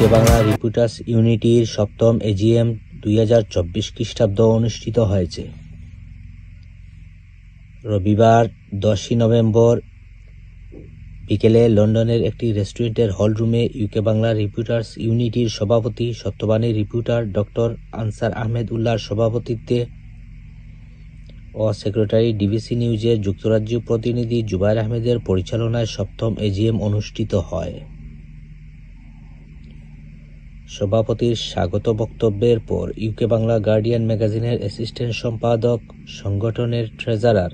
UK Bangla reporters ইউনিটির সপ্তম AGM 2024 খ্রিস্টাব্দ অনুষ্ঠিত হয়েছে। রবিবার 10 নভেম্বর বিকেলে লন্ডনের একটি রেস্টুরেন্টের হলরুমে ইউকে বাংলা রিপোর্টার্স ইউনিটির সভাপতি সত্যবাণী রিপোর্টার ডক্টর আনসার আহমেদ উল্লাহর সভাপতিত্বে ও সেক্রেটারি ডিবিসি নিউজের যুক্তরাজ্য প্রতিনিধি জুবায়ের আহমেদের পরিচালনায় সপ্তম এজিএম অনুষ্ঠিত হয়। সভাপতির স্বাগত বক্তব্যের পর ইউকে বাংলা গার্ডিয়ান ম্যাগাজিনের অ্যাসিস্ট্যান্ট সম্পাদক সংগঠনের ট্রেজারার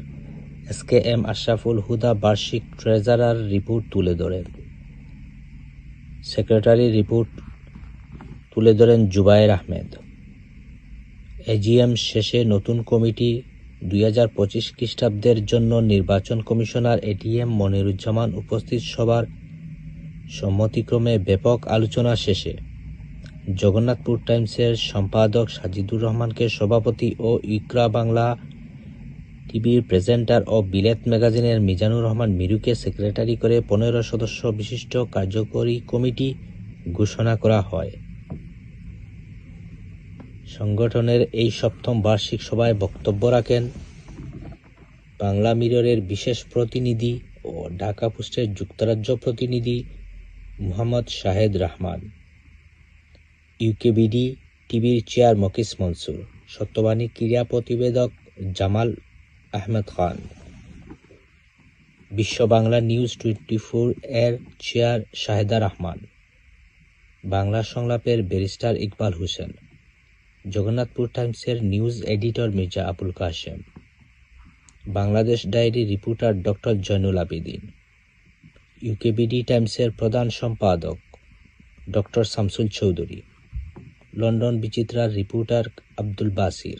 SKM আশরাফুল হুদা বার্ষিক ট্রেজারার রিপোর্ট তুলে ধরেন। সেক্রেটারি রিপোর্ট তুলে ধরেন জুবায়ের আহমেদ। এজিএম শেষে নতুন কমিটি 2025 খ্রিস্টাব্দের জন্য নির্বাচন কমিশনার ATM মনিরুজ্জামান উপস্থিত সবার সম্মতিক্রমে ব্যাপক আলোচনা শেষে জগন্নাথপুর টাইমসের সম্পাদক সাজিদুর রহমানকে সভাপতি ও ইকরা বাংলা টিভির প্রেজেন্টার ও বিলেত ম্যাগাজিনের মিজানুর রহমান মিরুকে সেক্রেটারি করে 15 সদস্য বিশিষ্ট কার্যকরী কমিটি ঘোষণা করা হয়। সংগঠনের এই সপ্তম বার্ষিক সভায় বক্তব্য রাখেন বাংলা মিররের বিশেষ প্রতিনিধি ও ঢাকা পোস্টের যুক্তরাজ্য প্রতিনিধি মোহাম্মদ শাহেদ রহমান, ইউকেবিডি টিভির চেয়ার মকিস মনসুর, সত্যবাণী ক্রীড়া প্রতিবেদক জামাল আহমেদ খান, বিশ্ব বাংলা নিউজ 24 এর চেয়ার শাহেদা রহমান, বাংলা সংলাপের ব্যারিস্টার ইকবাল হোসেন, জগন্নাথপুর টাইমসের news editor Mirza Abul Kashem, Bangladesh diary reporter doctor Joynul Abedin, UKBD টাইমসের প্রধান সম্পাদক ডক্টর শামসুল চৌধুরী, লন্ডন বিচিত্রার রিপোর্টার আব্দুল বাসির,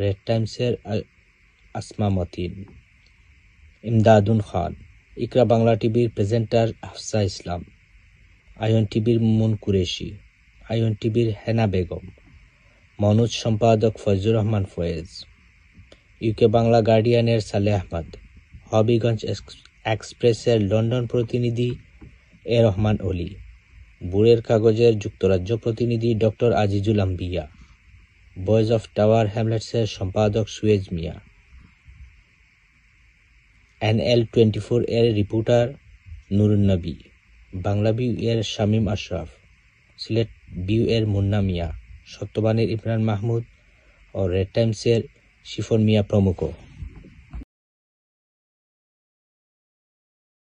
রেড টাইমসের আসমা মতিন, ইমদাদুন খান, ইকরা বাংলা টিভির প্রেজেন্টার হাফসা ইসলাম, আয়ন টিভির মুন কুরেশি, আয়ন টিভির হেনা বেগম, মনোজ সম্পাদক ফয়জুর রহমান ফয়েজ, ইউকে বাংলা গার্ডিয়ানের সালেহ আহমদ, হবিগঞ্জ এক্সপ্রেসের লন্ডন প্রতিনিধি এ রহমান অলি, বুড়ের কাগজের যুক্তরাজ্য প্রতিনিধি ডক্টর আজিজুল আম্বিয়া, ভয়েস অফ টাওয়ার হ্যামলেটসের সম্পাদক সুয়েজ মিয়া, NL 24 এর রিপোর্টার নুরুন নবী, বাংলা ভিউ এর শামীম আশরাফ, সিলেট ভিউ এর মুন্না মিয়া, সত্যবাণীর ইমরান মাহমুদ ও রেড টাইমসের শিফন মিয়া প্রমুখ।